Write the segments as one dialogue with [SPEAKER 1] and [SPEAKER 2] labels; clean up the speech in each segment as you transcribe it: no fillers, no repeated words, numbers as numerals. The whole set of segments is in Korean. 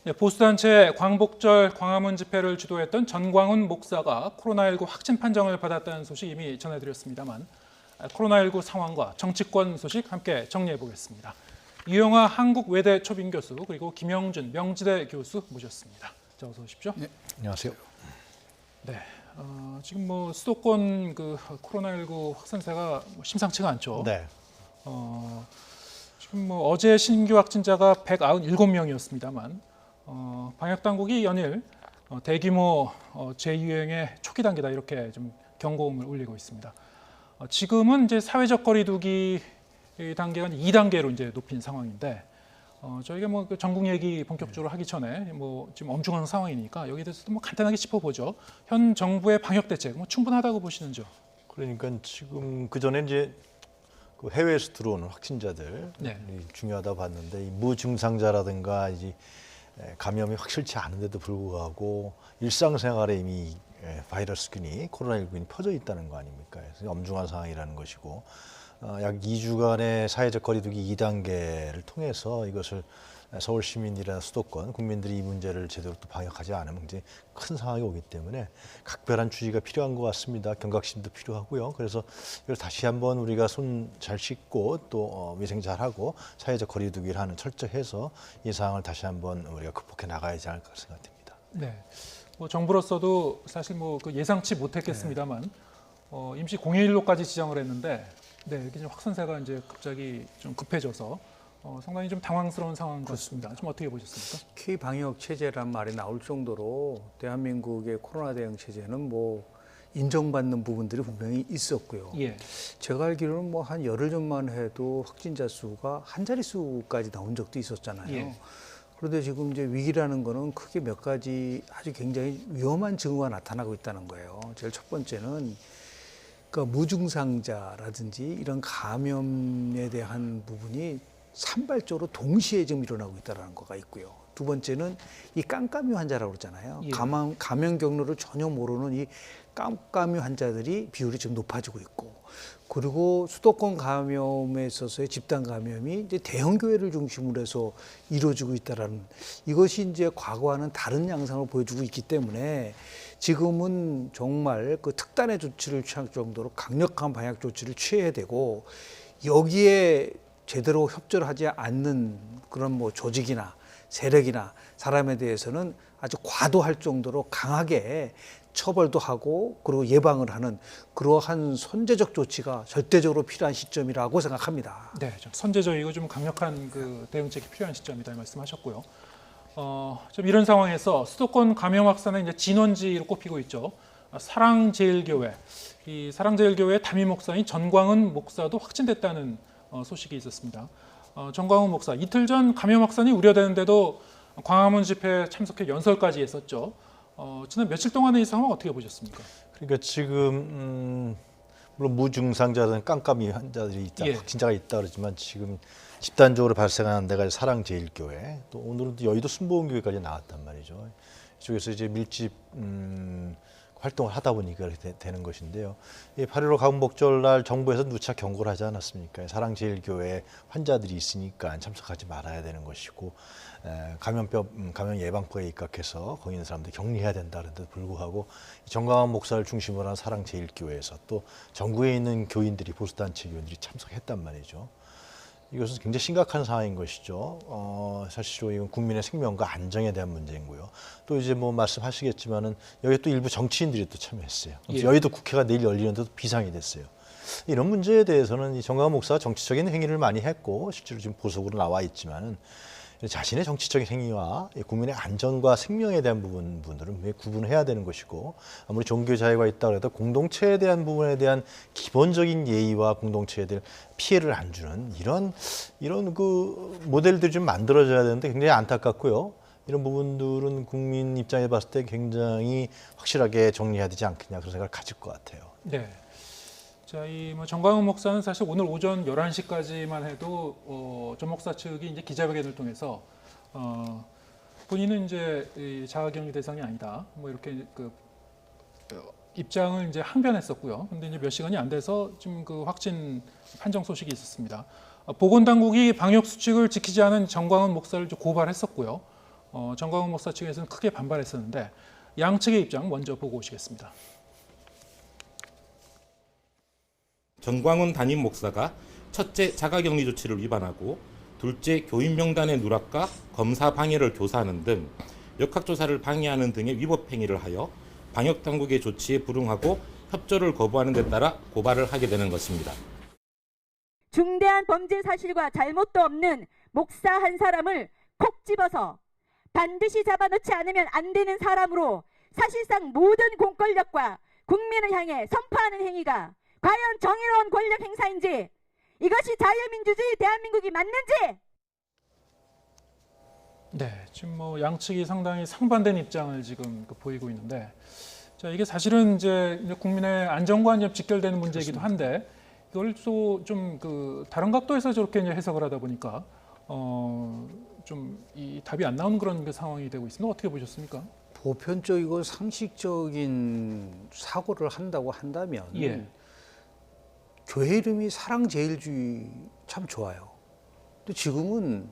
[SPEAKER 1] 네, 보수단체 광복절 광화문 집회를 주도했던 전광훈 목사가 코로나19 확진 판정을 받았다는 소식 이미 전해드렸습니다만 코로나19 상황과 정치권 소식 함께 정리해 보겠습니다. 이용화 한국외대 초빙 교수 그리고 김영준 명지대 교수 모셨습니다. 자, 어서 오십시오.
[SPEAKER 2] 네, 안녕하세요.
[SPEAKER 1] 네, 지금 수도권 코로나19 확산세가 심상치가 않죠.
[SPEAKER 2] 네.
[SPEAKER 1] 지금 어제 신규 확진자가 197명이었습니다만 방역 당국이 연일 대규모 재유행의 초기 단계다 이렇게 좀 경고음을 울리고 있습니다. 지금은 이제 사회적 거리두기 단계가 2단계로 이제 높인 상황인데 저희가 전국 얘기 본격적으로 하기 전에 지금 엄중한 상황이니까 여기에 대해서도 간단하게 짚어보죠. 현 정부의 방역 대책 충분하다고 보시는지요?
[SPEAKER 2] 그러니까 지금 그 전에 이제 그 해외에서 들어오는 확진자들
[SPEAKER 1] 네.
[SPEAKER 2] 중요하다 봤는데 이 무증상자라든가 이제 감염이 확실치 않은데도 불구하고 일상생활에 이미 바이러스균이 코로나19균이 퍼져 있다는 거 아닙니까? 그래서 엄중한 상황이라는 것이고 약 2주간의 사회적 거리두기 2단계를 통해서 이것을 서울 시민이나 수도권 국민들이 이 문제를 제대로 또 방역하지 않으면 굉장히 큰 상황이 오기 때문에 각별한 주의가 필요한 것 같습니다. 경각심도 필요하고요. 그래서 이걸 다시 한번 우리가 손 잘 씻고 또 위생 잘하고 사회적 거리두기를 하는 철저해서 이 상황을 다시 한번 우리가 극복해 나가야지 않을까 생각됩니다.
[SPEAKER 1] 네. 정부로서도 사실 예상치 못했겠습니다만 임시 공휴일로까지 지정을 했는데 이렇게 확산세가 이제 갑자기 좀 급해져서 상당히 좀 당황스러운 상황 같습니다. 좀 어떻게 보셨습니까?
[SPEAKER 3] K방역 체제란 말이 나올 정도로 대한민국의 코로나 대응 체제는 인정받는 부분들이 분명히 있었고요.
[SPEAKER 1] 예.
[SPEAKER 3] 제가 알기로는 한 열흘 전만 해도 확진자 수가 한 자릿수까지 나온 적도 있었잖아요.
[SPEAKER 1] 예.
[SPEAKER 3] 그런데 지금 이제 위기라는 거는 크게 몇 가지 아주 굉장히 위험한 징후가 나타나고 있다는 거예요. 제일 첫 번째는 그러니까 무증상자라든지 이런 감염에 대한 부분이 산발적으로 동시에 지금 일어나고 있다는 거가 있고요. 두 번째는 이 깜깜이 환자라고 그러잖아요.
[SPEAKER 1] 예.
[SPEAKER 3] 감염 경로를 전혀 모르는 이 깜깜이 환자들이 비율이 지금 높아지고 있고, 그리고 수도권 감염에 있어서의 집단 감염이 이제 대형 교회를 중심으로 해서 이루어지고 있다라는 이것이 이제 과거와는 다른 양상을 보여주고 있기 때문에 지금은 정말 그 특단의 조치를 취할 정도로 강력한 방역 조치를 취해야 되고, 여기에 제대로 협조를 하지 않는 그런 조직이나 세력이나 사람에 대해서는 아주 과도할 정도로 강하게 처벌도 하고 그리고 예방을 하는 그러한 선제적 조치가 절대적으로 필요한 시점이라고 생각합니다.
[SPEAKER 1] 네, 좀 선제적이고 좀 강력한 대응책이 필요한 시점이다 말씀하셨고요. 좀 이런 상황에서 수도권 감염 확산은 이제 진원지로 꼽히고 있죠. 사랑제일교회, 이 사랑제일교회 담임 목사인 전광훈 목사도 확진됐다는 소식이 있었습니다. 전광훈 목사, 이틀 전 감염 확산이 우려되는데도 광화문 집회에 참석해 연설까지 했었죠. 지난 며칠 동안의 이 상황 어떻게 보셨습니까?
[SPEAKER 2] 그러니까 지금 물론 무증상자든 깜깜이 환자들이 있다,
[SPEAKER 1] 예.
[SPEAKER 2] 확진자가 있다 그러지만 지금 집단적으로 발생하는 데가 사랑제일교회, 또 오늘은 또 여의도 순복음교회까지 나왔단 말이죠. 이쪽에서 이제 밀집 활동을 하다 보니까 되는 것인데요. 8.15 광복절날 정부에서 누차 경고를 하지 않았습니까? 사랑제일교회 환자들이 있으니까 참석하지 말아야 되는 것이고, 감염 예방법에 입각해서 거기 있는 사람들 격리해야 된다는데도 불구하고 전광훈 목사를 중심으로 한 사랑제일교회에서 또 전국에 있는 교인들이, 보수단체 교인들이 참석했단 말이죠. 이것은 굉장히 심각한 상황인 것이죠. 사실로 이건 국민의 생명과 안정에 대한 문제이고요. 또 이제 말씀하시겠지만은 여기 또 일부 정치인들이 또 참여했어요.
[SPEAKER 1] 예.
[SPEAKER 2] 여의도 국회가 내일 열리는데도 비상이 됐어요. 이런 문제에 대해서는 이 전광훈 목사가 정치적인 행위를 많이 했고 실제로 지금 보석으로 나와 있지만은 자신의 정치적인 행위와 국민의 안전과 생명에 대한 부분들은 왜 구분해야 되는 것이고, 아무리 종교 자유가 있다 그래도 공동체에 대한 부분에 대한 기본적인 예의와 공동체에 대한 피해를 안 주는 이런 그 모델들이 좀 만들어져야 되는데 굉장히 안타깝고요. 이런 부분들은 국민 입장에 봤을 때 굉장히 확실하게 정리해야 되지 않겠냐 그런 생각을 가질 것 같아요.
[SPEAKER 1] 네. 자, 이 전광훈 목사는 사실 오늘 오전 11시까지만 해도 전 목사 측이 이제 기자회견을 통해서 본인은 이제 이 자가격리 대상이 아니다. 이렇게 입장을 이제 항변했었고요. 근데 이제 몇 시간이 안 돼서 지금 확진 판정 소식이 있었습니다. 보건당국이 방역 수칙을 지키지 않은 전광훈 목사를 고발했었고요. 정광훈 목사 측에서는 크게 반발했었는데 양측의 입장 먼저 보고 오시겠습니다.
[SPEAKER 4] 정광훈 담임 목사가 첫째 자가격리 조치를 위반하고 둘째 교인 명단의 누락과 검사 방해를 교사하는 등 역학조사를 방해하는 등의 위법 행위를 하여 방역당국의 조치에 불응하고 협조를 거부하는 데 따라 고발을 하게 되는 것입니다.
[SPEAKER 5] 중대한 범죄 사실과 잘못도 없는 목사 한 사람을 콕 집어서 반드시 잡아놓지 않으면 안 되는 사람으로 사실상 모든 공권력과 국민을 향해 선포하는 행위가 과연 정의로운 권력 행사인지, 이것이 자유민주주의 대한민국이 맞는지.
[SPEAKER 1] 네, 지금 뭐 양측이 상당히 상반된 입장을 지금 보이고 있는데, 자 이게 사실은 이제 국민의 안전과 이제 직결되는 문제이기도 한데 이걸 또 좀 다른 각도에서 저렇게 이제 해석을 하다 보니까 좀 이 답이 안 나오는 그런 그 상황이 되고 있습니다. 어떻게 보셨습니까?
[SPEAKER 3] 보편적이고 상식적인 사고를 한다고 한다면
[SPEAKER 1] 예.
[SPEAKER 3] 교회 이름이 사랑제일주의 참 좋아요. 근데 지금은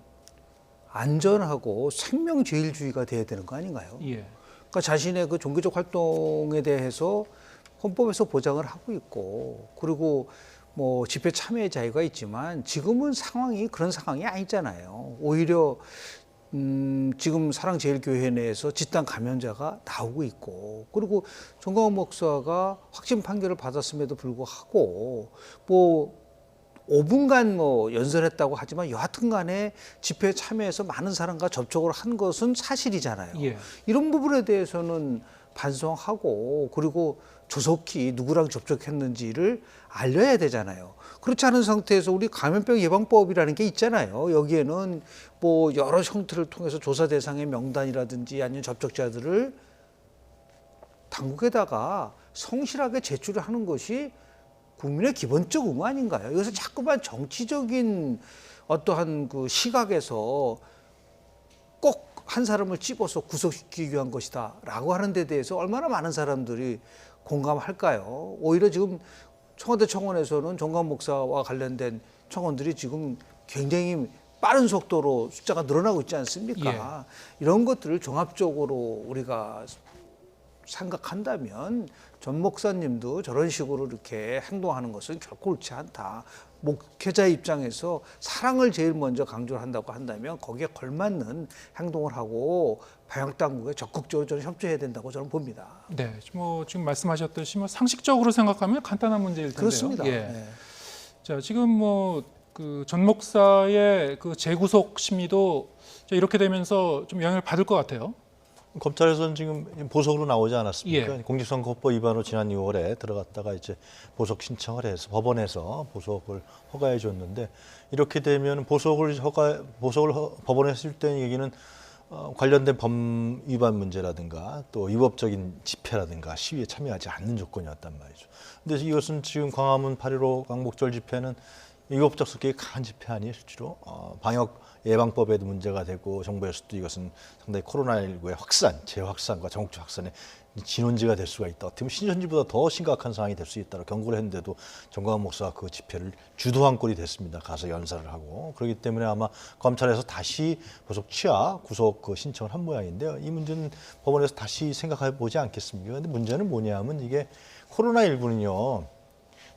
[SPEAKER 3] 안전하고 생명제일주의가 돼야 되는 거 아닌가요?
[SPEAKER 1] 예.
[SPEAKER 3] 그러니까 자신의 그 종교적 활동에 대해서 헌법에서 보장을 하고 있고, 그리고 뭐 집회 참여의 자유가 있지만 지금은 상황이 그런 상황이 아니잖아요. 오히려 지금 사랑제일교회 내에서 집단 감염자가 나오고 있고, 그리고 정광훈 목사가 확진 판결을 받았음에도 불구하고 뭐 5분간 뭐 연설했다고 하지만 여하튼 간에 집회에 참여해서 많은 사람과 접촉을 한 것은 사실이잖아요.
[SPEAKER 1] 예.
[SPEAKER 3] 이런 부분에 대해서는 반성하고, 그리고 조속히 누구랑 접촉했는지를 알려야 되잖아요. 그렇지 않은 상태에서 우리 감염병 예방법이라는 게 있잖아요. 여기에는 뭐 여러 형태를 통해서 조사 대상의 명단이라든지 아니면 접촉자들을 당국에다가 성실하게 제출을 하는 것이 국민의 기본적 의무 아닌가요? 여기서 자꾸만 정치적인 어떠한 그 시각에서 꼭 한 사람을 집어서 구속시키기 위한 것이다라고 하는 데 대해서 얼마나 많은 사람들이 공감할까요? 오히려 지금 청와대 청원에서는 정광훈 목사와 관련된 청원들이 지금 굉장히 빠른 속도로 숫자가 늘어나고 있지 않습니까? 이런 것들을 종합적으로 우리가 생각한다면 전 목사님도 저런 식으로 이렇게 행동하는 것은 결코 옳지 않다. 목회자 입장에서 사랑을 제일 먼저 강조를 한다고 한다면 거기에 걸맞는 행동을 하고 방역당국에 적극적으로 저는 협조해야 된다고 저는 봅니다.
[SPEAKER 1] 네, 뭐 지금 말씀하셨듯이 뭐 상식적으로 생각하면 간단한 문제일 텐데요.
[SPEAKER 3] 그렇습니다.
[SPEAKER 1] 예.
[SPEAKER 3] 네.
[SPEAKER 1] 자, 지금 뭐 그 전 목사의 그 재구속 심의도 이렇게 되면서 좀 영향을 받을 것 같아요.
[SPEAKER 2] 검찰에서는 지금 보석으로 나오지 않았습니까?
[SPEAKER 1] 예.
[SPEAKER 2] 공직선거법 위반으로 지난 6월에 들어갔다가 이제 보석 신청을 해서 법원에서 보석을 허가해 줬는데, 이렇게 되면 법원에서 줄 때는 얘기는 관련된 법 위반 문제라든가 또 위법적인 집회라든가 시위에 참여하지 않는 조건이었단 말이죠. 근데 이것은 지금 광화문 8.15 광복절 집회는 위법적 성격이 강한 집회 아니에요, 실제로. 방역 예방법에도 문제가 되고 정부에서도 이것은 상당히 코로나19의 확산, 재확산과 전국적 확산의 진원지가 될 수가 있다. 어떻게 보면 신천지보다 더 심각한 상황이 될 수 있다고 경고를 했는데도 정광훈 목사가 그 집회를 주도한 꼴이 됐습니다. 가서 연설을 하고. 그렇기 때문에 아마 검찰에서 다시 보석 취하, 구속 그 신청을 한 모양인데요. 이 문제는 법원에서 다시 생각해 보지 않겠습니까? 근데 문제는 뭐냐면 이게 코로나19는요,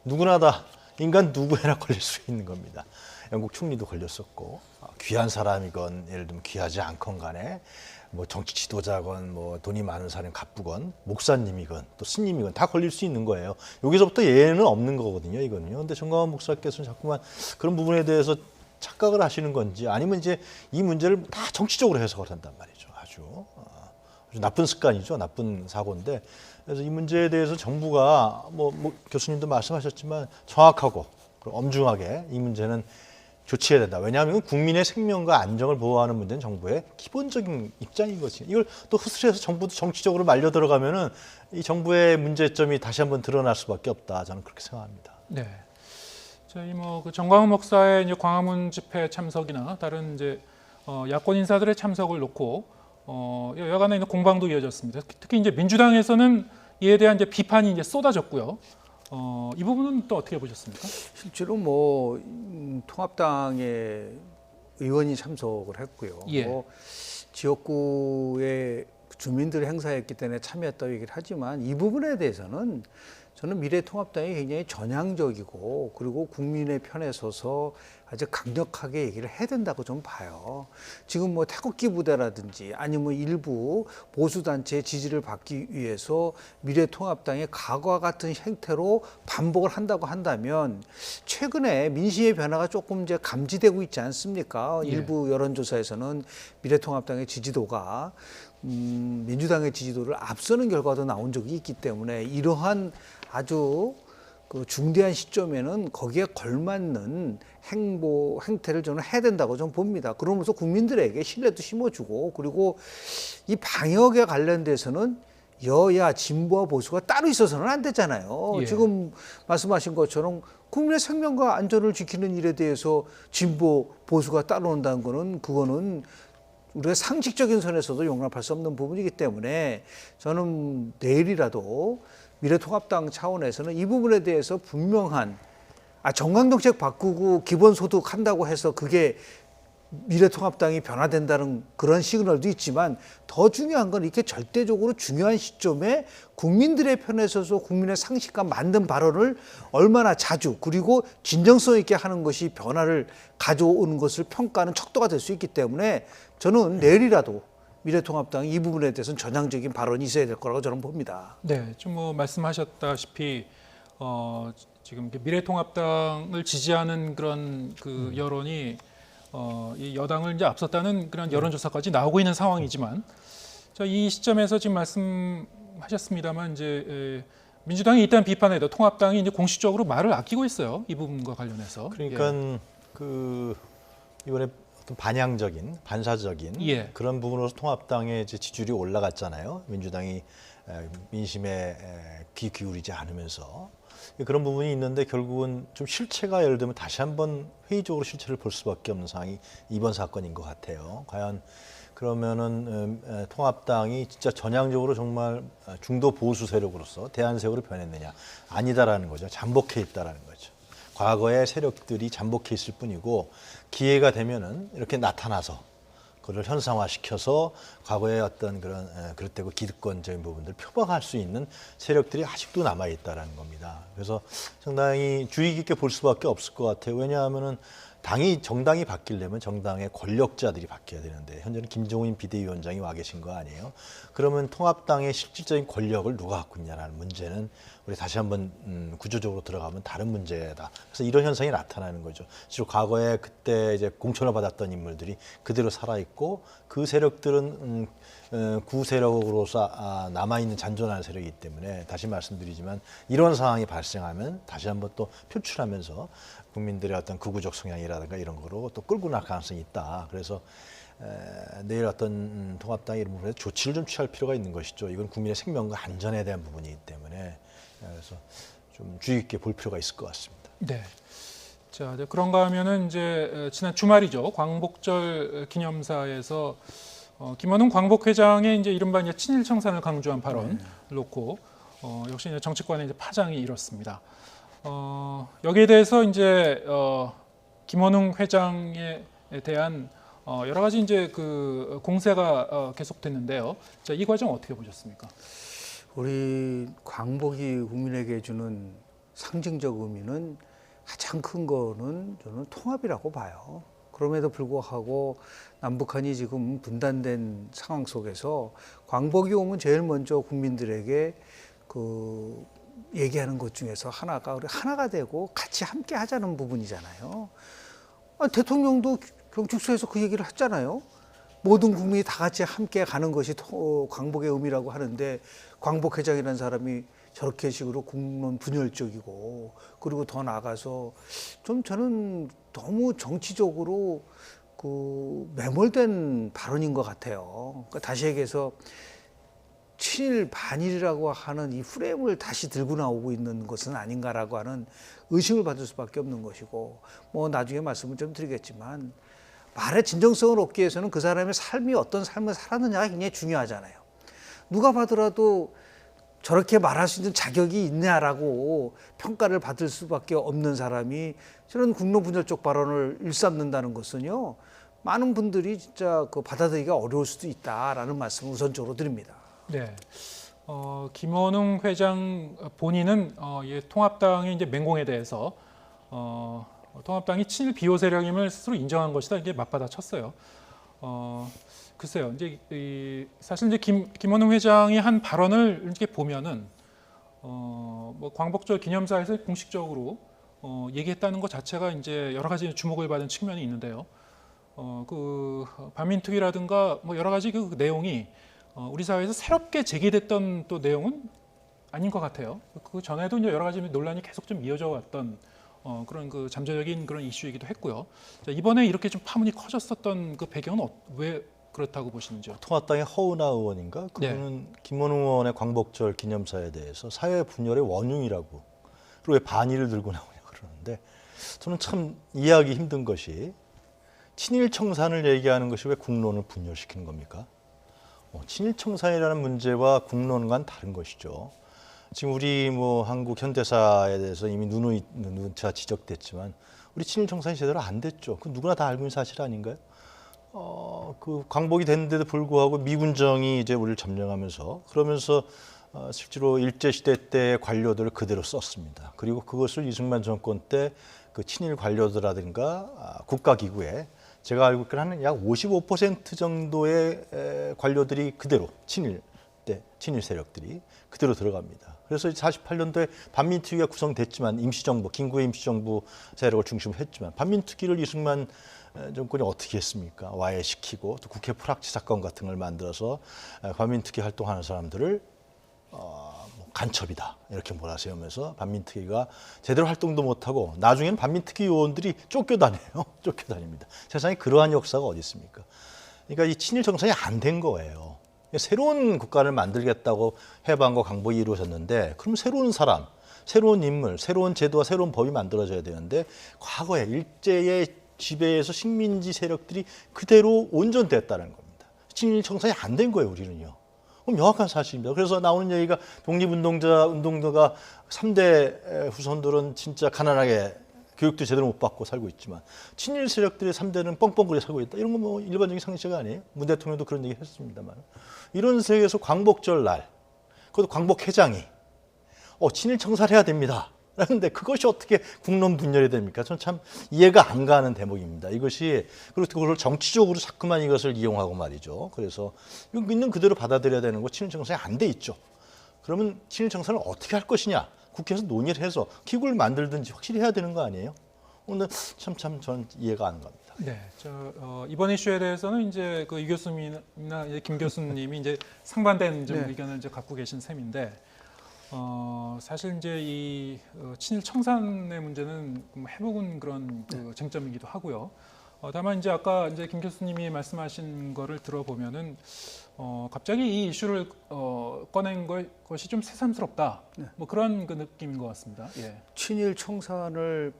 [SPEAKER 2] 누구나 다 인간 누구에나 걸릴 수 있는 겁니다. 영국 총리도 걸렸었고, 귀한 사람이건 예를 들면 귀하지 않건 간에 뭐 정치 지도자건 뭐 돈이 많은 사람 가쁘건 목사님이건 또 스님이건 다 걸릴 수 있는 거예요. 여기서부터 예외는 없는 거거든요, 이거는요. 근데 정광훈 목사께서는 자꾸만 그런 부분에 대해서 착각을 하시는 건지, 아니면 이제 이 문제를 다 정치적으로 해석을 한단 말이죠. 아주 나쁜 습관이죠, 나쁜 사고인데. 그래서 이 문제에 대해서 정부가 뭐 교수님도 말씀하셨지만 정확하고 엄중하게 이 문제는 조치해야 된다. 왜냐하면 국민의 생명과 안정을 보호하는 문제는 정부의 기본적인 입장인 거지. 이걸 또 흐스려서 정부도 정치적으로 말려 들어가면은 이 정부의 문제점이 다시 한번 드러날 수밖에 없다. 저는 그렇게 생각합니다.
[SPEAKER 1] 네. 저희 뭐 그 정광훈 목사의 이제 광화문 집회 참석이나 다른 이제 야권 인사들의 참석을 놓고 여간의 공방도 이어졌습니다. 특히 이제 민주당에서는 이에 대한 이제 비판이 이제 쏟아졌고요. 이 부분은 또 어떻게 보셨습니까?
[SPEAKER 3] 실제로 뭐 통합당의 의원이 참석을 했고요.
[SPEAKER 1] 예.
[SPEAKER 3] 뭐 지역구의 주민들이 행사했기 때문에 참여했다고 얘기를 하지만 이 부분에 대해서는 저는 미래통합당이 굉장히 전향적이고 그리고 국민의 편에 서서 아주 강력하게 얘기를 해야 된다고 좀 봐요. 지금 뭐 태극기 부대라든지 아니면 일부 보수단체의 지지를 받기 위해서 미래통합당의 과거와 같은 행태로 반복을 한다고 한다면 최근에 민심의 변화가 조금 이제 감지되고 있지 않습니까?
[SPEAKER 1] 예.
[SPEAKER 3] 일부 여론조사에서는 미래통합당의 지지도가 민주당의 지지도를 앞서는 결과도 나온 적이 있기 때문에 이러한 아주 그 중대한 시점에는 거기에 걸맞는 행태를 저는 해야 된다고 저는 봅니다. 그러면서 국민들에게 신뢰도 심어주고 그리고 이 방역에 관련돼서는 여야 진보와 보수가 따로 있어서는 안 되잖아요.
[SPEAKER 1] 예.
[SPEAKER 3] 지금 말씀하신 것처럼 국민의 생명과 안전을 지키는 일에 대해서 진보 보수가 따로 온다는 거는 그거는 우리가 상식적인 선에서도 용납할 수 없는 부분이기 때문에 저는 내일이라도 미래통합당 차원에서는 이 부분에 대해서 분명한 정강정책 바꾸고 기본소득 한다고 해서 그게 미래통합당이 변화된다는 그런 시그널도 있지만 더 중요한 건 이렇게 절대적으로 중요한 시점에 국민들의 편에 서서 국민의 상식과 맞는 발언을 얼마나 자주 그리고 진정성 있게 하는 것이 변화를 가져오는 것을 평가하는 척도가 될 수 있기 때문에 저는 내일이라도 미래통합당이 이 부분에 대해서는 전향적인 발언이 있어야 될 거라고 저는 봅니다.
[SPEAKER 1] 네, 좀 뭐 말씀하셨다시피 지금 미래통합당을 지지하는 그런 그 여론이 이 여당을 이제 앞섰다는 그런 여론조사까지 나오고 있는 상황이지만 이 시점에서 지금 말씀하셨습니다만 이제 민주당이 일단 비판해도 통합당이 이제 공식적으로 말을 아끼고 있어요. 이 부분과 관련해서.
[SPEAKER 2] 그러니까 그 이번에 어떤 반향적인 반사적인
[SPEAKER 1] 예.
[SPEAKER 2] 그런 부분으로서 통합당의 이제 지지율이 올라갔잖아요. 민주당이 민심에 귀 기울이지 않으면서 그런 부분이 있는데 결국은 좀 실체가 예를 들면 다시 한번 회의적으로 실체를 볼 수밖에 없는 상황이 이번 사건인 것 같아요. 과연 그러면은 통합당이 진짜 전향적으로 정말 중도 보수 세력으로서 대안세력으로 변했느냐? 아니다라는 거죠. 잠복해 있다라는 거죠. 과거의 세력들이 잠복해 있을 뿐이고 기회가 되면은 이렇게 나타나서 그걸 현상화시켜서 과거의 어떤 그런 그릇되고 기득권적인 부분들을 표방할 수 있는 세력들이 아직도 남아 있다라는 겁니다. 그래서 상당히 주의 깊게 볼 수밖에 없을 것 같아요. 왜냐하면은 정당이 바뀌려면 정당의 권력자들이 바뀌어야 되는데 현재는 김종인 비대위원장이 와 계신 거 아니에요? 그러면 통합당의 실질적인 권력을 누가 갖고 있냐라는 문제는 우리 다시 한번 구조적으로 들어가면 다른 문제다. 그래서 이런 현상이 나타나는 거죠. 실제로 과거에 그때 이제 공천을 받았던 인물들이 그대로 살아 있고 그 세력들은 구세력으로서 남아있는 잔존하는 세력이기 때문에 다시 말씀드리지만 이런 상황이 발생하면 다시 한번 또 표출하면서 국민들의 어떤 극우적 성향이라든가 이런 거로 또 끌고 나갈 가능성이 있다. 그래서 내일 어떤 통합당이 이런 부분에서 조치를 좀 취할 필요가 있는 것이죠. 이건 국민의 생명과 안전에 대한 부분이기 때문에 그래서 좀 주의 깊게 볼 필요가 있을 것 같습니다.
[SPEAKER 1] 네. 자, 그런가 하면은 이제 지난 주말이죠. 광복절 기념사에서 김원웅 광복회장의 이제 이른바 이제 친일 청산을 강조한 발언을 놓고 역시 이제 정치권의 이제 파장이 일었습니다. 여기에 대해서 이제 김원웅 회장에 대한 여러 가지 이제 그 공세가 계속됐는데요. 자, 이 과정 어떻게 보셨습니까?
[SPEAKER 3] 우리 광복이 국민에게 주는 상징적 의미는 가장 큰 거는 저는 통합이라고 봐요. 그럼에도 불구하고 남북한이 지금 분단된 상황 속에서 광복이 오면 제일 먼저 국민들에게 그 얘기하는 것 중에서 하나가 우리 하나가 되고 같이 함께 하자는 부분이잖아요. 대통령도 경축소에서 그 얘기를 했잖아요. 모든 국민이 다 같이 함께 가는 것이 광복의 의미라고 하는데 광복회장이라는 사람이 저렇게 식으로 국론 분열적이고 그리고 더 나아가서 좀 저는 너무 정치적으로 그 매몰된 발언인 것 같아요. 그러니까 다시 얘기해서 친일 반일이라고 하는 이 프레임을 다시 들고 나오고 있는 것은 아닌가라고 하는 의심을 받을 수밖에 없는 것이고 뭐 나중에 말씀을 좀 드리겠지만 말의 진정성을 얻기 위해서는 그 사람의 삶이 어떤 삶을 살았느냐가 굉장히 중요하잖아요. 누가 봐더라도 저렇게 말할 수 있는 자격이 있냐라고 평가를 받을 수밖에 없는 사람이 저런 국론분열적 발언을 일삼는다는 것은요. 많은 분들이 진짜 그 받아들이기가 어려울 수도 있다라는 말씀을 우선적으로 드립니다.
[SPEAKER 1] 네. 김원웅 회장 본인은 이 통합당의 이제 맹공에 대해서 통합당이 친일 비호 세력임을 스스로 인정한 것이다, 이게 맞받아쳤어요. 글쎄요, 이제 사실 이제 김원웅 회장이 한 발언을 이렇게 보면은 뭐 광복절 기념사에서 공식적으로 얘기했다는 것 자체가 이제 여러 가지 주목을 받은 측면이 있는데요. 그 반민특위라든가 뭐 여러 가지 그 내용이 우리 사회에서 새롭게 제기됐던 또 내용은 아닌 것 같아요. 그 전에도 이제 여러 가지 논란이 계속 좀 이어져 왔던 그런 그 잠재적인 그런 이슈이기도 했고요. 자, 이번에 이렇게 좀 파문이 커졌었던 그 배경은 왜 그렇다고 보시는지요?
[SPEAKER 2] 통합당의 허은하 의원인가? 그분은 김원웅 의원의 광복절 기념사에 대해서 사회 분열의 원흉이라고, 그리고 왜 반의를 들고 나오냐 그러는데, 저는 참 이해하기 힘든 것이 친일 청산을 얘기하는 것이 왜 국론을 분열시키는 겁니까? 친일 청산이라는 문제와 국론과는 다른 것이죠. 지금 우리 뭐 한국 현대사에 대해서 이미 누누차 지적됐지만 우리 친일 청산이 제대로 안 됐죠. 그 누구나 다 알고 있는 사실 아닌가요? 그 광복이 됐는데도 불구하고 미군정이 이제 우리를 점령하면서, 그러면서 실제로 일제시대 때 관료들을 그대로 썼습니다. 그리고 그것을 이승만 정권 때 그 친일 관료들이라든가 국가기구에, 제가 알고 있기로는 약 55% 정도의 관료들이 그대로 친일 세력들이 그대로 들어갑니다. 그래서 48년도에 반민특위가 구성됐지만, 임시정부, 긴구의 임시정부 세력을 중심으로 했지만, 반민특위를 이승만 정권이 어떻게 했습니까? 와해시키고 또 국회 프락치 사건 같은 걸 만들어서 반민특위 활동하는 사람들을 간첩이다 이렇게 몰아세우면서 반민특위가 제대로 활동도 못하고, 나중에는 반민특위 요원들이 쫓겨다녀요. 쫓겨다닙니다. 세상에 그러한 역사가 어디 있습니까? 그러니까 이 친일 정산이 안 된 거예요. 새로운 국가를 만들겠다고 해방과 강복이 이루어졌는데, 그럼 새로운 사람, 새로운 인물, 새로운 제도와 새로운 법이 만들어져야 되는데, 과거에 일제의 지배에서 식민지 세력들이 그대로 온전됐다는 겁니다. 친일 청산이 안 된 거예요, 우리는요. 명확한 사실입니다. 그래서 나오는 얘기가 운동가가 3대 후손들은 진짜 가난하게 교육도 제대로 못 받고 살고 있지만 친일 세력들의 3대는 뻥뻥거리 살고 있다. 이런 건 뭐 일반적인 상식 아니에요? 문 대통령도 그런 얘기 했습니다만. 이런 세계에서 광복절 날, 그것도 광복회장이 친일 청산해야 됩니다. 그런데 그것이 어떻게 국론 분열이 됩니까? 저는 참 이해가 안 가는 대목입니다. 이것이, 그리고 그걸 정치적으로 자꾸만 이것을 이용하고 말이죠. 그래서 있는 그대로 받아들여야 되는 거, 친일 청산이 안 돼 있죠. 그러면 친일 청산을 어떻게 할 것이냐? 국회에서 논의를 해서 기구를 만들든지 확실히 해야 되는 거 아니에요? 오늘 참 저는 이해가 안 갑니다.
[SPEAKER 1] 네, 이번 이슈에 대해서는 이제 그 이 교수님이나 김 교수님이 이제 상반된 좀 의견을 이제 갖고 계신 셈인데, 사실 이제 이 친일 청산의 문제는 해묵은 그런 그 쟁점이기도 하고요. 다만 이제 아까 이제 김 교수님이 말씀하신 거를 들어보면은 갑자기 이 이슈를 꺼낸 것이 좀 새삼스럽다. 뭐 그런 그 느낌인 것 같습니다. 예.
[SPEAKER 3] 친일 청산을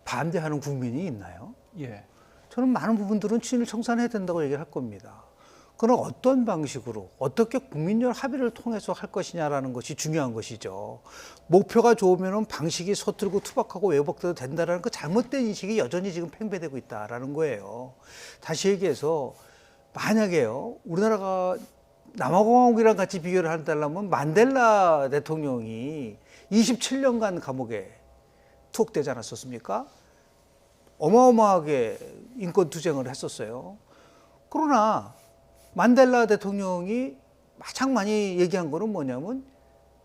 [SPEAKER 3] 반대하는 국민이 있나요?
[SPEAKER 1] 예.
[SPEAKER 3] 저는 많은 부분들은 친일 청산해야 된다고 얘기를 할 겁니다. 그럼 어떤 방식으로, 어떻게 국민적 합의를 통해서 할 것이냐라는 것이 중요한 것이죠. 목표가 좋으면 방식이 서툴고 투박하고 왜곡돼도 된다는 그 잘못된 인식이 여전히 지금 팽배되고 있다라는 거예요. 다시 얘기해서 만약에요, 우리나라가 남아공화국이랑 같이 비교를 한다면 만델라 대통령이 27년간 감옥에 투옥되지 않았었습니까? 어마어마하게 인권 투쟁을 했었어요. 그러나 만델라 대통령이 가장 많이 얘기한 거는 뭐냐면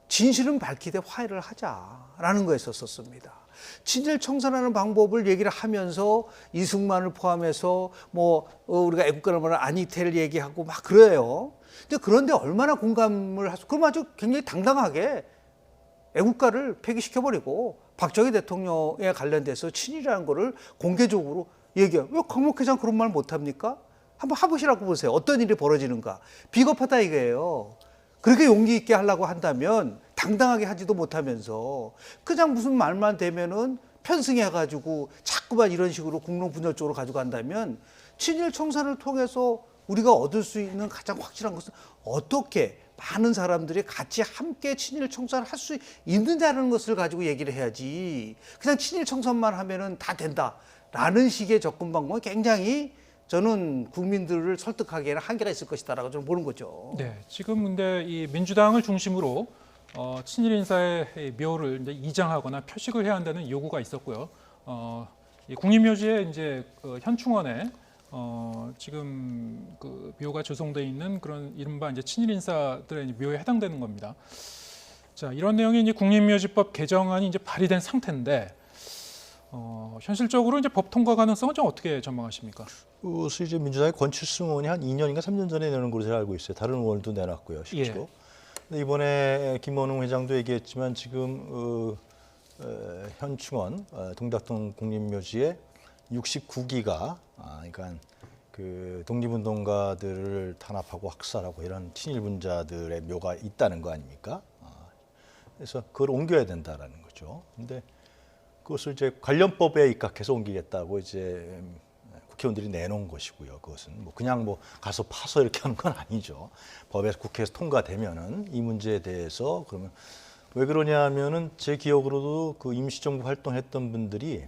[SPEAKER 3] 진실은 밝히되 화해를 하자라는 거였었습니다. 친일 청산하는 방법을 얘기를 하면서 이승만을 포함해서 뭐 우리가 애국가를 말하는 안희태를 얘기하고 막 그래요. 그런데 얼마나 공감을 하죠? 그럼 아주 굉장히 당당하게 애국가를 폐기시켜버리고 박정희 대통령에 관련돼서 친일이라는 거를 공개적으로 얘기해요. 왜 광복회장 그런 말 못합니까? 한번 해보시라고 보세요. 어떤 일이 벌어지는가. 비겁하다 이거예요. 그렇게 용기 있게 하려고 한다면 당당하게 하지도 못하면서 그냥 무슨 말만 되면은 편승해가지고 자꾸만 이런 식으로 국론 분열 쪽으로 가지고 간다면 친일 청산을 통해서 우리가 얻을 수 있는 가장 확실한 것은 어떻게 많은 사람들이 같이 함께 친일 청산을 할 수 있느냐는 것을 가지고 얘기를 해야지, 그냥 친일 청산만 하면은 다 된다라는 식의 접근 방법은 굉장히 저는 국민들을 설득하기에는 한계가 있을 것이다라고 저는 보는 거죠.
[SPEAKER 1] 네, 지금 근데 이 민주당을 중심으로 친일 인사의 이 묘를 이제 이장하거나 표식을 해야 한다는 요구가 있었고요. 이 국립묘지에 이제 그 현충원에 지금 그 묘가 조성돼 있는 그런 이른바 이제 친일 인사들의 묘에 해당되는 겁니다. 자, 이런 내용이 이제 국립묘지법 개정안이 이제 발의된 상태인데 현실적으로 이제 법 통과 가능성은 좀 어떻게 전망하십니까?
[SPEAKER 2] 그것이 이제 민주당의 권칠승 의원이 한 2년인가 3년 전에 내는 걸로 제가 알고 있어요. 다른 의원도 내놨고요, 실제로. 근데 이번에 김원웅 회장도 얘기했지만 지금 현충원 동작동 국립묘지에 69기가 그러니까 그 독립운동가들을 탄압하고 학살하고 이런 친일분자들의 묘가 있다는 거 아닙니까? 그래서 그걸 옮겨야 된다라는 거죠. 근데 그것을 이제 관련법에 입각해서 옮기겠다고 이제 국회의원들이 내놓은 것이고요. 그것은 뭐 그냥 뭐 가서 파서 이렇게 하는 건 아니죠. 법에서 국회에서 통과되면은 이 문제에 대해서 그러면 왜 그러냐면은 제 기억으로도 그 임시정부 활동했던 분들이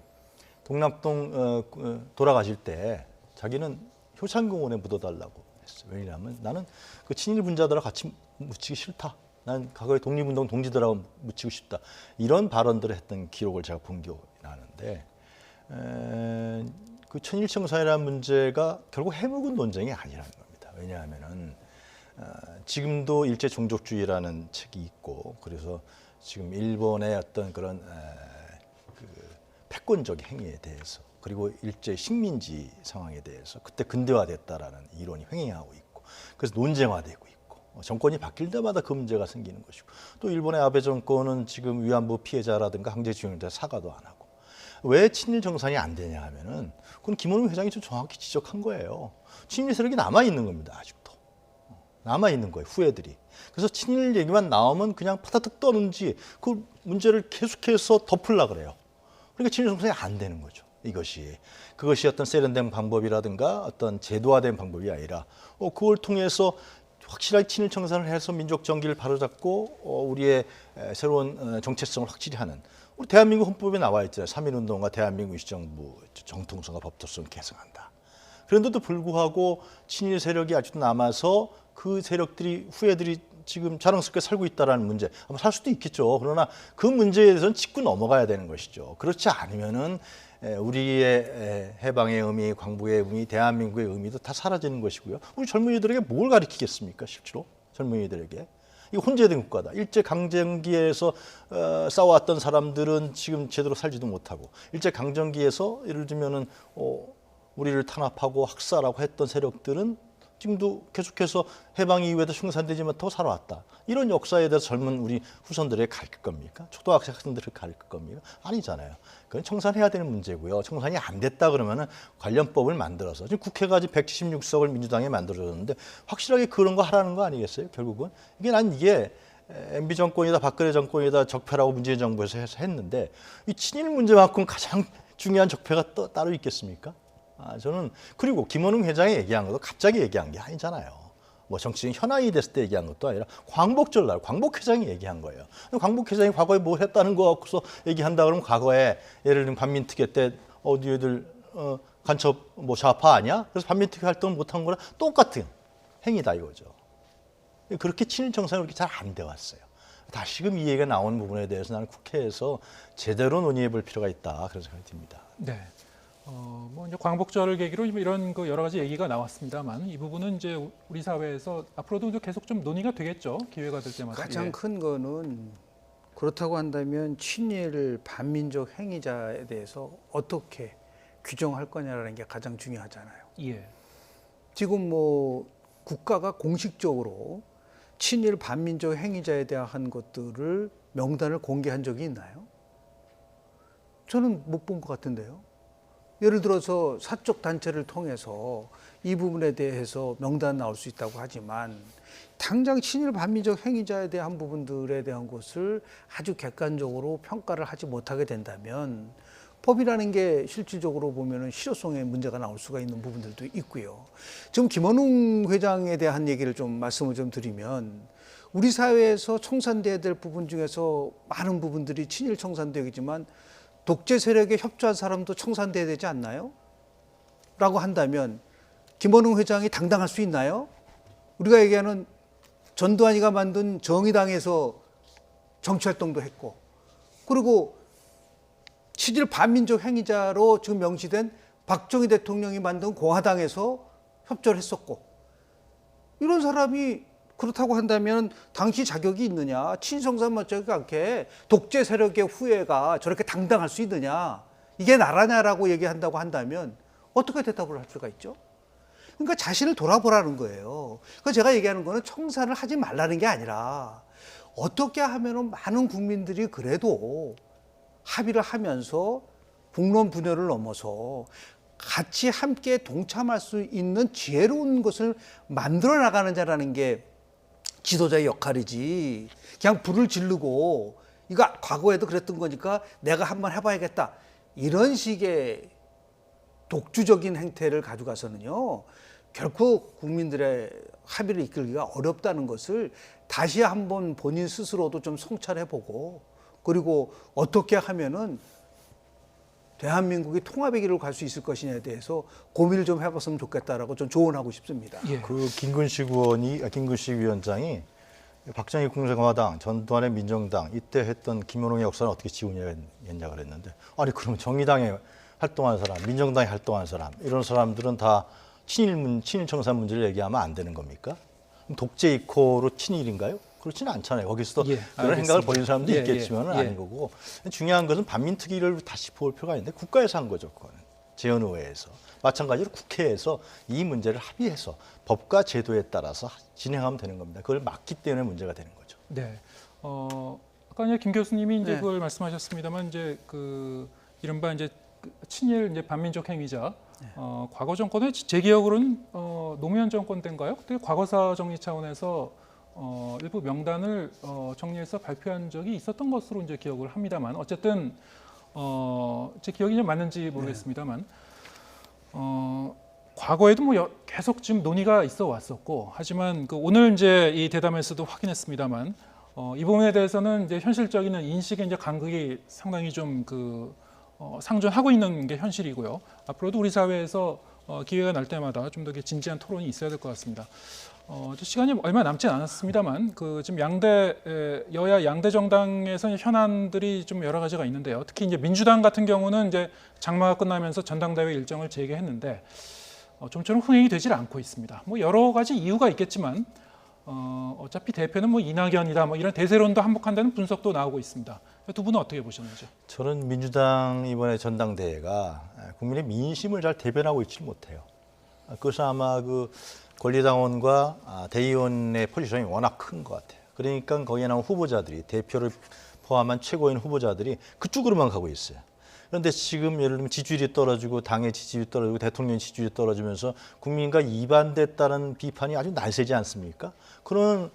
[SPEAKER 2] 동락동 돌아가실 때 자기는 효창공원에 묻어달라고 했어요. 왜냐하면 나는 그 친일 분자들하고 같이 묻히기 싫다. 난 과거에 독립운동 동지들하고 묻히고 싶다. 이런 발언들을 했던 기록을 제가 본 기억이 나는데 그 천일청산이라는 문제가 결국 해묵은 논쟁이 아니라는 겁니다. 왜냐하면은 지금도 일제 종족주의라는 책이 있고 그래서 지금 일본의 어떤 그런 그 패권적 행위에 대해서 그리고 일제 식민지 상황에 대해서 그때 근대화됐다라는 이론이 횡행하고 있고 그래서 논쟁화되고 있고 정권이 바뀔 때마다 그 문제가 생기는 것이고 또 일본의 아베 정권은 지금 위안부 피해자라든가 항제지용자들 사과도 안 하고 왜 친일 정산이 안 되냐 하면은 그건 김원웅 회장이 좀 정확히 지적한 거예요. 친일 세력이 남아 있는 겁니다. 아직도 남아 있는 거예요. 후예들이. 그래서 친일 얘기만 나오면 그냥 파다득 떠는지 그 문제를 계속해서 덮으려고 그래요. 그러니까 친일 정산이 안 되는 거죠. 그것이 어떤 세련된 방법이라든가 어떤 제도화된 방법이 아니라 그걸 통해서 확실하게 친일 청산을 해서 민족 정기를 바로잡고 우리의 새로운 정체성을 확실히 하는 우리 대한민국 헌법에 나와 있잖아요. 3.1운동과 대한민국 임시정부 정통성과 법도성을 개성한다. 그런데도 불구하고 친일 세력이 아직도 남아서 그 세력들이 후예들이 지금 자랑스럽게 살고 있다는 문제 아마 살 수도 있겠죠. 그러나 그 문제에 대해서는 짚고 넘어가야 되는 것이죠. 그렇지 않으면은 우리의 해방의 의미, 광복의 의미, 대한민국의 의미도 다 사라지는 것이고요. 우리 젊은이들에게 뭘 가르치겠습니까? 실제로 젊은이들에게. 이거 혼재된 국가다. 일제 강점기에서 싸워왔던 사람들은 지금 제대로 살지도 못하고 일제 강점기에서 예를 들면은 우리를 탄압하고 학살하고 했던 세력들은 지금도 계속해서 해방 이후에도 흉산되지 못하고 살아왔다. 이런 역사에 대해서 젊은 우리 후손들에게 가르칠 겁니까? 초등학생들을 가르칠 겁니까? 아니잖아요. 그건 청산해야 되는 문제고요. 청산이 안 됐다 그러면은 관련법을 만들어서 지금 국회가 지금 176석을 민주당에 만들어줬는데 확실하게 그런 거 하라는 거 아니겠어요? 결국은 이게 MB 정권이다 박근혜 정권이다 적폐라고 문재인 정부에서 해서 했는데 이 친일 문제만큼 가장 중요한 적폐가 또 따로 있겠습니까? 저는 그리고 김원웅 회장이 얘기한 것도 갑자기 얘기한 게 아니잖아요. 뭐 정치적인 현안이 됐을 때 얘기한 것도 아니라 광복절날 광복 회장이 얘기한 거예요. 광복 회장이 과거에 뭘 했다는 거 갖고서 얘기한다 그러면 과거에 예를 들면 반민특위 때 어디 애들 간첩 뭐 좌파 아니야? 그래서 반민특위 활동을 못한 거랑 똑같은 행위다 이거죠. 그렇게 친일 정산이 그렇게 잘 안 돼 왔어요. 다시금 이 얘기가 나오는 부분에 대해서 나는 국회에서 제대로 논의해 볼 필요가 있다 그런 생각이 듭니다.
[SPEAKER 1] 네. 뭐 이제 광복절을 계기로 이런 그 여러 가지 얘기가 나왔습니다만 이 부분은 이제 우리 사회에서 앞으로도 계속 좀 논의가 되겠죠. 기회가 될 때마다.
[SPEAKER 3] 가장 큰 거는 그렇다고 한다면 친일 반민족 행위자에 대해서 어떻게 규정할 거냐라는 게 가장 중요하잖아요.
[SPEAKER 1] 예.
[SPEAKER 3] 지금 뭐 국가가 공식적으로 친일 반민족 행위자에 대한 것들을 명단을 공개한 적이 있나요? 저는 못 본 것 같은데요. 예를 들어서 사적 단체를 통해서 이 부분에 대해서 명단 나올 수 있다고 하지만 당장 친일 반민족 행위자에 대한 부분들에 대한 것을 아주 객관적으로 평가를 하지 못하게 된다면 법이라는 게 실질적으로 보면은 실효성에 문제가 나올 수가 있는 부분들도 있고요. 지금 김원웅 회장에 대한 얘기를 좀 말씀을 좀 드리면 우리 사회에서 청산돼야 될 부분 중에서 많은 부분들이 친일 청산되겠지만 독재 세력에 협조한 사람도 청산돼야 되지 않나요? 라고 한다면 김원웅 회장이 당당할 수 있나요? 우리가 얘기하는 전두환이가 만든 정의당에서 정치활동도 했고, 그리고 7.1 반민족 행위자로 지금 명시된 박정희 대통령이 만든 공화당에서 협조를 했었고, 이런 사람이 그렇다고 한다면 당시 자격이 있느냐, 친성산 못지않게 않게 독재 세력의 후예가 저렇게 당당할 수 있느냐, 이게 나라냐라고 얘기한다고 한다면 어떻게 대답을 할 수가 있죠? 그러니까 자신을 돌아보라는 거예요. 그러니까 제가 얘기하는 거는 청산을 하지 말라는 게 아니라 어떻게 하면 많은 국민들이 그래도 합의를 하면서 국론 분열을 넘어서 같이 함께 동참할 수 있는 지혜로운 것을 만들어 나가는 자라는 게 지도자의 역할이지, 그냥 불을 지르고 이거 과거에도 그랬던 거니까 내가 한번 해봐야겠다, 이런 식의 독주적인 행태를 가져가서는요 결코 국민들의 합의를 이끌기가 어렵다는 것을 다시 한번 본인 스스로도 좀 성찰해보고, 그리고 어떻게 하면은 대한민국이 통합의 길을 갈 수 있을 것이냐에 대해서 고민을 좀 해봤으면 좋겠다라고 좀 조언하고 싶습니다.
[SPEAKER 1] 예.
[SPEAKER 2] 그 김근식 위원장이 박정희 공산공화당, 전두환의 민정당 이때 했던 김원웅의 역사는 어떻게 지우냐고 그랬는데, 아니 그러면 정의당에 활동한 사람, 민정당에 활동한 사람, 이런 사람들은 다 친일 청산 문제를 얘기하면 안 되는 겁니까? 그럼 독재 이코로 친일인가요? 그렇지는 않잖아요. 거기서도
[SPEAKER 1] 예,
[SPEAKER 2] 그런
[SPEAKER 1] 알겠습니다.
[SPEAKER 2] 생각을 벌이는 사람도
[SPEAKER 1] 예,
[SPEAKER 2] 있겠지만
[SPEAKER 1] 예, 예.
[SPEAKER 2] 아닌 거고, 중요한 것은 반민특위를 다시 볼 필요가 있는데 국가에서 한 거죠. 그거는 재헌의회에서. 마찬가지로 국회에서 이 문제를 합의해서 법과 제도에 따라서 진행하면 되는 겁니다. 그걸 막기 때문에 문제가 되는 거죠.
[SPEAKER 1] 네. 아까 이제 김 교수님이 이제
[SPEAKER 3] 네.
[SPEAKER 1] 그걸 말씀하셨습니다만, 이제 그 이른바 이제 그 친일 이제 반민족 행위자, 과거 정권에 제 기억으로는 노무현 정권 때인가요? 그때 과거사 정리 차원에서 일부 명단을 정리해서 발표한 적이 있었던 것으로 이제 기억을 합니다만, 어쨌든 제 기억이 좀 맞는지 모르겠습니다만, 과거에도 뭐 계속 지금 논의가 있어 왔었고, 하지만 그 오늘 이제 이 대담에서도 확인했습니다만, 이 부분에 대해서는 이제 현실적인 인식의 이제 간극이 상당히 좀 상존하고 있는 게 현실이고요. 앞으로도 우리 사회에서 기회가 날 때마다 좀 더 진지한 토론이 있어야 될 것 같습니다. 시간이 얼마 남지 않았습니다만, 지금 여야 양대 정당에서 현안들이 좀 여러 가지가 있는데요. 특히 이제 민주당 같은 경우는 이제 장마가 끝나면서 전당대회 일정을 재개했는데 좀처럼 흥행이 되질 않고 있습니다. 뭐 여러 가지 이유가 있겠지만 어차피 대표는 뭐 이낙연이다, 뭐 이런 대세론도 한몫한다는 분석도 나오고 있습니다. 두 분은 어떻게 보셨는지?
[SPEAKER 2] 저는 민주당 이번에 전당대회가 국민의 민심을 잘 대변하고 있지 못해요. 그래서 아마 그 권리당원과 대의원의 포지션이 워낙 큰 것 같아요. 그러니까 거기에 나온 후보자들이, 대표를 포함한 최고위원 후보자들이 그쪽으로만 가고 있어요. 그런데 지금 예를 들면 지지율이 떨어지고 당의 지지율이 떨어지고 대통령 지지율이 떨어지면서 국민과 이반됐다는 비판이 아주 날새지 않습니까? 그런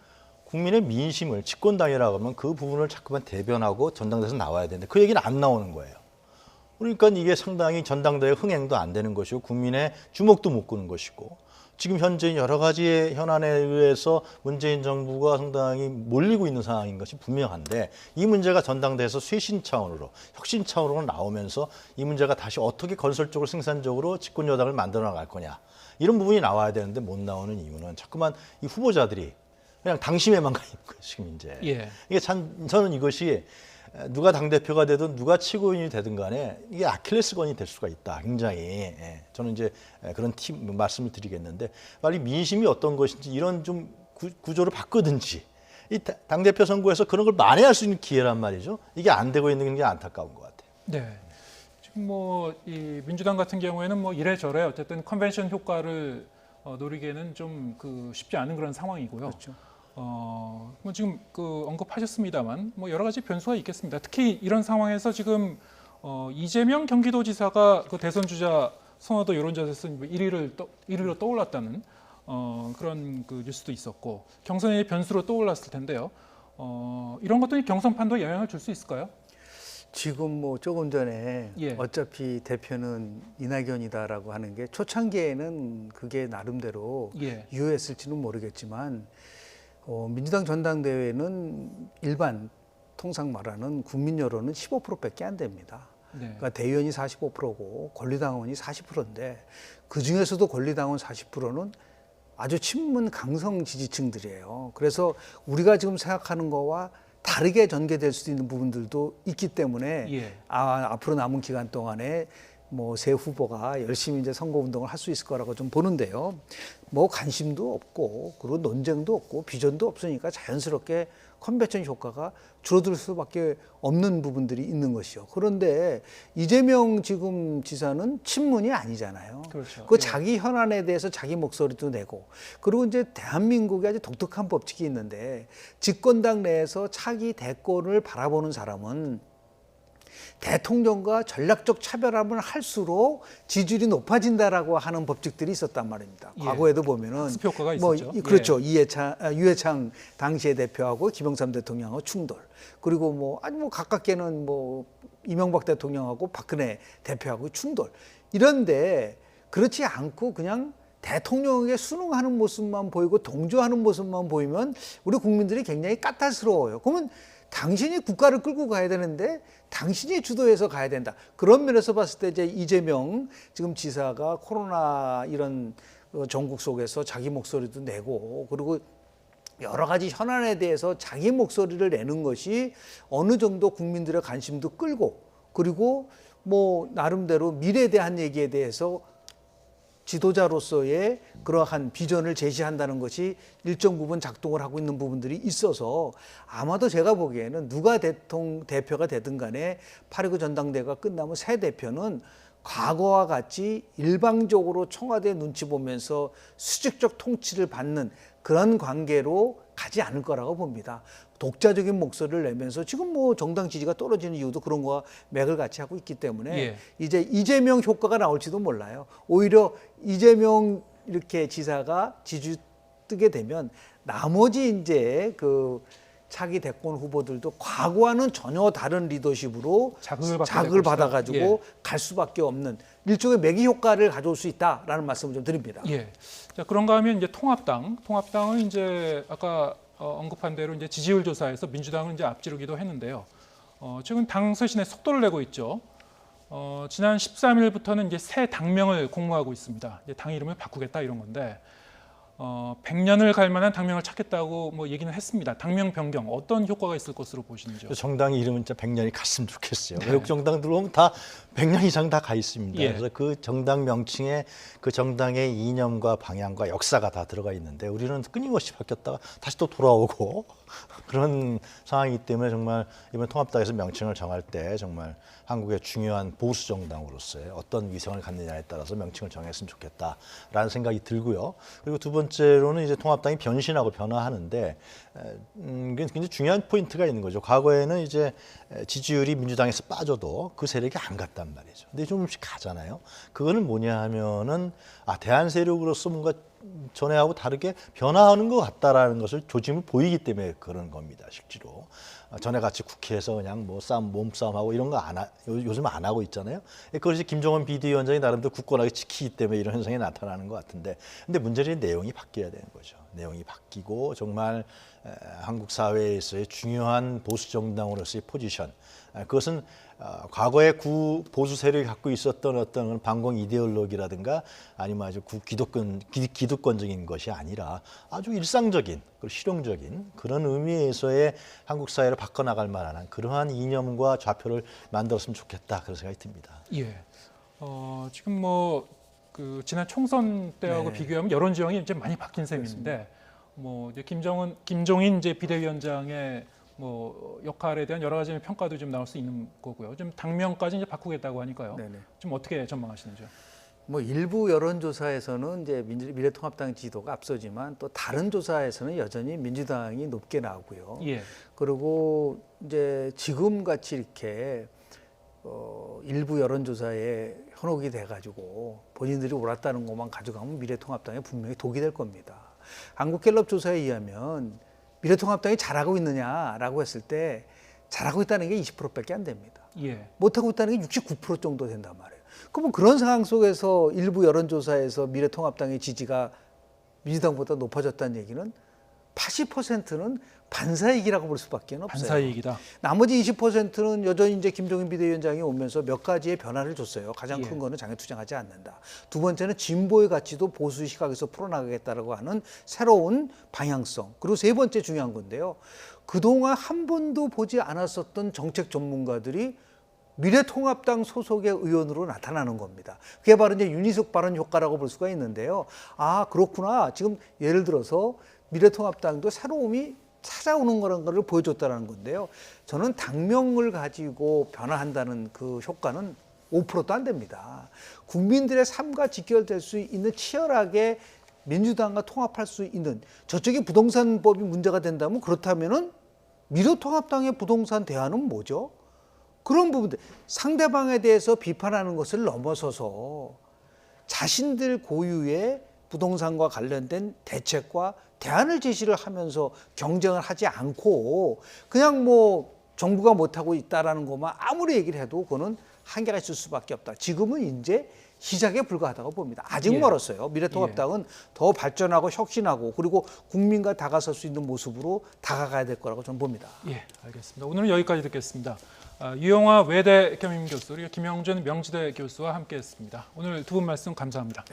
[SPEAKER 2] 국민의 민심을, 집권당이라고 하면 그 부분을 자꾸만 대변하고 전당대회에서 나와야 되는데 그 얘기는 안 나오는 거예요. 그러니까 이게 상당히 전당대회 흥행도 안 되는 것이고 국민의 주목도 못 끄는 것이고, 지금 현재 여러 가지의 현안에 의해서 문재인 정부가 상당히 몰리고 있는 상황인 것이 분명한데, 이 문제가 전당대회에서 쇄신 차원으로, 혁신 차원으로 나오면서 이 문제가 다시 어떻게 건설적으로 생산적으로 집권 여당을 만들어 나갈 거냐, 이런 부분이 나와야 되는데 못 나오는 이유는 자꾸만 이 후보자들이 그냥 당심에만 가 있는 거예요, 지금 이제.
[SPEAKER 1] 예.
[SPEAKER 2] 이게 참, 저는 이것이 누가 당대표가 되든 누가 최고위원이 되든 간에 이게 아킬레스건이 될 수가 있다, 굉장히. 저는 이제 그런 말씀을 드리겠는데, 빨리 민심이 어떤 것인지 이런 좀 구조를 바꾸든지, 이 당대표 선거에서 그런 걸 만회할 수 있는 기회란 말이죠. 이게 안 되고 있는 게 안타까운 것 같아요.
[SPEAKER 1] 네. 지금 뭐 이 민주당 같은 경우에는 뭐 이래저래 어쨌든 컨벤션 효과를 노리기에는 좀 쉽지 않은 그런 상황이고요.
[SPEAKER 3] 그렇죠.
[SPEAKER 1] 뭐 지금 언급하셨습니다만 뭐 여러 가지 변수가 있겠습니다. 특히 이런 상황에서 지금 이재명 경기도지사가 그 대선 주자 선호도 여론조사에서 1위로 떠올랐다는 그런 뉴스도 있었고, 경선의 변수로 떠올랐을 텐데요. 이런 것들이 경선판도에 영향을 줄 수 있을까요?
[SPEAKER 3] 지금 뭐 조금 전에
[SPEAKER 1] 예.
[SPEAKER 3] 어차피 대표는 이낙연이다라고 하는 게 초창기에는 그게 나름대로
[SPEAKER 1] 예.
[SPEAKER 3] 유효했을지는 모르겠지만, 민주당 전당대회는 일반 통상 말하는 국민 여론은 15%밖에 안 됩니다.
[SPEAKER 1] 네.
[SPEAKER 3] 그러니까 대의원이 45%고 권리당원이 40%인데 그 중에서도 권리당원 40%는 아주 친문 강성 지지층들이에요. 그래서 우리가 지금 생각하는 거와 다르게 전개될 수도 있는 부분들도 있기 때문에
[SPEAKER 1] 예.
[SPEAKER 3] 앞으로 남은 기간 동안에 뭐 새 후보가 열심히 이제 선거 운동을 할 수 있을 거라고 좀 보는데요. 뭐 관심도 없고 그리고 논쟁도 없고 비전도 없으니까 자연스럽게 컨벤션 효과가 줄어들 수밖에 없는 부분들이 있는 것이요. 그런데 이재명 지금 지사는 친문이 아니잖아요.
[SPEAKER 1] 그렇죠.
[SPEAKER 3] 그
[SPEAKER 1] 예.
[SPEAKER 3] 자기 현안에 대해서 자기 목소리도 내고 그리고 이제 대한민국에 아주 독특한 법칙이 있는데 집권당 내에서 차기 대권을 바라보는 사람은 대통령과 전략적 차별함을 할수록 지지율이 높아진다라고 하는 법칙들이 있었단 말입니다.
[SPEAKER 1] 예.
[SPEAKER 3] 과거에도 보면은
[SPEAKER 1] 학습 효과가
[SPEAKER 3] 뭐
[SPEAKER 1] 있었죠.
[SPEAKER 3] 그렇죠. 유해창 당시의 대표하고 김영삼 대통령하고 충돌. 그리고 뭐 아니 뭐 가깝게는 뭐 이명박 대통령하고 박근혜 대표하고 충돌. 이런데 그렇지 않고 그냥 대통령에게 순응하는 모습만 보이고 동조하는 모습만 보이면 우리 국민들이 굉장히 까탈스러워요. 그러면 당신이 국가를 끌고 가야 되는데 당신이 주도해서 가야 된다. 그런 면에서 봤을 때 이제 이재명 지금 지사가 코로나 이런 전국 속에서 자기 목소리도 내고 그리고 여러 가지 현안에 대해서 자기 목소리를 내는 것이 어느 정도 국민들의 관심도 끌고 그리고 뭐 나름대로 미래에 대한 얘기에 대해서 지도자로서의 그러한 비전을 제시한다는 것이 일정 부분 작동을 하고 있는 부분들이 있어서 아마도 제가 보기에는 누가 대표가 되든 간에 8.19 전당대회가 끝나면 새 대표는 과거와 같이 일방적으로 청와대 눈치 보면서 수직적 통치를 받는 그런 관계로 가지 않을 거라고 봅니다. 독자적인 목소리를 내면서 지금 뭐 정당 지지가 떨어지는 이유도 그런 거와 맥을 같이 하고 있기 때문에
[SPEAKER 1] 예.
[SPEAKER 3] 이제 이재명 효과가 나올지도 몰라요. 오히려 이재명 이렇게 지사가 지지 뜨게 되면 나머지 이제 그 차기 대권 후보들도 과거와는 전혀 다른 리더십으로 자극을 받아가지고
[SPEAKER 1] 예.
[SPEAKER 3] 갈 수밖에 없는 일종의 매기 효과를 가져올 수 있다라는 말씀을 좀 드립니다.
[SPEAKER 1] 예. 자, 그런가 하면 이제 통합당은 이제 아까 언급한 대로 이제 지지율 조사에서 민주당을 이제 앞지르기도 했는데요. 지금 당 쇄신에 속도를 내고 있죠. 지난 13일부터는 이제 새 당명을 공모하고 있습니다. 이제 당 이름을 바꾸겠다 이런 건데 100년을 갈 만한 당명을 찾겠다고 뭐 얘기는 했습니다. 당명 변경 어떤 효과가 있을 것으로 보시는지요?
[SPEAKER 2] 정당의 이름은 진짜 100년이 갔으면 좋겠어요. 외국 정당 들어오면 다 100년 이상 다 가 있습니다.
[SPEAKER 1] 예.
[SPEAKER 2] 그래서 그 정당 명칭에 그 정당의 이념과 방향과 역사가 다 들어가 있는데 우리는 끊임없이 바뀌었다가 다시 또 돌아오고 그런 상황이기 때문에 정말 이번 통합당에서 명칭을 정할 때 정말 한국의 중요한 보수 정당으로서의 어떤 위상을 갖느냐에 따라서 명칭을 정했으면 좋겠다라는 생각이 들고요. 그리고 두 번째로는 이제 통합당이 변신하고 변화하는데 굉장히 중요한 포인트가 있는 거죠. 과거에는 이제 지지율이 민주당에서 빠져도 그 세력이 안 갔단 말이죠. 근데 조금씩 가잖아요. 그거는 뭐냐 하면은 대한 세력으로서 뭔가 전에하고 다르게 변화하는 것 같다라는 것을 조짐을 보이기 때문에 그런 겁니다. 실제로. 전에 같이 국회에서 그냥 뭐 몸싸움하고 이런 거 요즘 안 하고 있잖아요. 그것이 김종원 비대위원장이 나름대로 굳건하게 지키기 때문에 이런 현상이 나타나는 것 같은데, 근데 문제는 내용이 바뀌어야 되는 거죠. 내용이 바뀌고 정말 한국 사회에서의 중요한 보수 정당으로서의 포지션, 그것은 과거에 보수 세력이 갖고 있었던 어떤 반공 이데올로기라든가 아니면 아주 기득권적인 것이 아니라 아주 일상적인 그리고 실용적인 그런 의미에서의 한국 사회를 바꿔나갈 만한 그러한 이념과 좌표를 만들었으면 좋겠다 그런 생각이 듭니다.
[SPEAKER 1] 예. 지금 뭐 그 지난 총선 때하고
[SPEAKER 3] 네.
[SPEAKER 1] 비교하면 여론 지형이 이제 많이 바뀐 셈인데, 뭐 이제 김종인 이제 비대위원장의 뭐 역할에 대한 여러 가지 평가도 좀 나올 수 있는 거고요. 좀 당명까지 이제 바꾸겠다고 하니까요.
[SPEAKER 3] 네네.
[SPEAKER 1] 좀 어떻게 전망하시는지요?
[SPEAKER 3] 뭐 일부 여론조사에서는 이제 미래통합당 지도가 앞서지만 또 다른 조사에서는 여전히 민주당이 높게 나오고요.
[SPEAKER 1] 예.
[SPEAKER 3] 그리고 이제 지금 같이 이렇게 일부 여론조사에 현혹이 돼가지고 본인들이 옳았다는 것만 가져가면 미래통합당에 분명히 독이 될 겁니다. 한국갤럽 조사에 의하면 미래통합당이 잘하고 있느냐라고 했을 때 잘하고 있다는 게 20%밖에 안 됩니다.
[SPEAKER 1] 예.
[SPEAKER 3] 못하고 있다는 게 69% 정도 된단 말이에요. 그럼 그런 상황 속에서 일부 여론조사에서 미래통합당의 지지가 민주당보다 높아졌다는 얘기는 80%는 반사이익이라고 볼 수밖에 없어요.
[SPEAKER 1] 반사이익이다.
[SPEAKER 3] 나머지 20%는 여전히 이제 김종인 비대위원장이 오면서 몇 가지의 변화를 줬어요. 가장 큰
[SPEAKER 1] 예.
[SPEAKER 3] 거는 장애 투쟁하지 않는다. 두 번째는 진보의 가치도 보수 시각에서 풀어나가겠다라고 하는 새로운 방향성. 그리고 세 번째 중요한 건데요. 그동안 한 번도 보지 않았었던 정책 전문가들이 미래통합당 소속의 의원으로 나타나는 겁니다. 그게 바로 이제 윤희숙 발언 효과라고 볼 수가 있는데요. 아, 그렇구나. 지금 예를 들어서 미래통합당도 새로움이 찾아오는 거라는 걸 보여줬다는 건데요. 저는 당명을 가지고 변화한다는 그 효과는 5%도 안 됩니다. 국민들의 삶과 직결될 수 있는 치열하게 민주당과 통합할 수 있는 저쪽에 부동산법이 문제가 된다면 그렇다면은 미래통합당의 부동산 대안은 뭐죠? 그런 부분들 상대방에 대해서 비판하는 것을 넘어서서 자신들 고유의 부동산과 관련된 대책과 대안을 제시를 하면서 경쟁을 하지 않고 그냥 뭐 정부가 못하고 있다라는 것만 아무리 얘기를 해도 그거는 한계가 있을 수밖에 없다. 지금은 이제 시작에 불과하다고 봅니다. 아직
[SPEAKER 1] 예.
[SPEAKER 3] 멀었어요. 미래통합당은 더 발전하고 혁신하고 그리고 국민과 다가설 수 있는 모습으로 다가가야 될 거라고 저는 봅니다.
[SPEAKER 1] 예, 알겠습니다. 오늘은 여기까지 듣겠습니다. 유영화 외대 겸임 교수 그리고 김영준 명지대 교수와 함께했습니다. 오늘 두 분 말씀 감사합니다.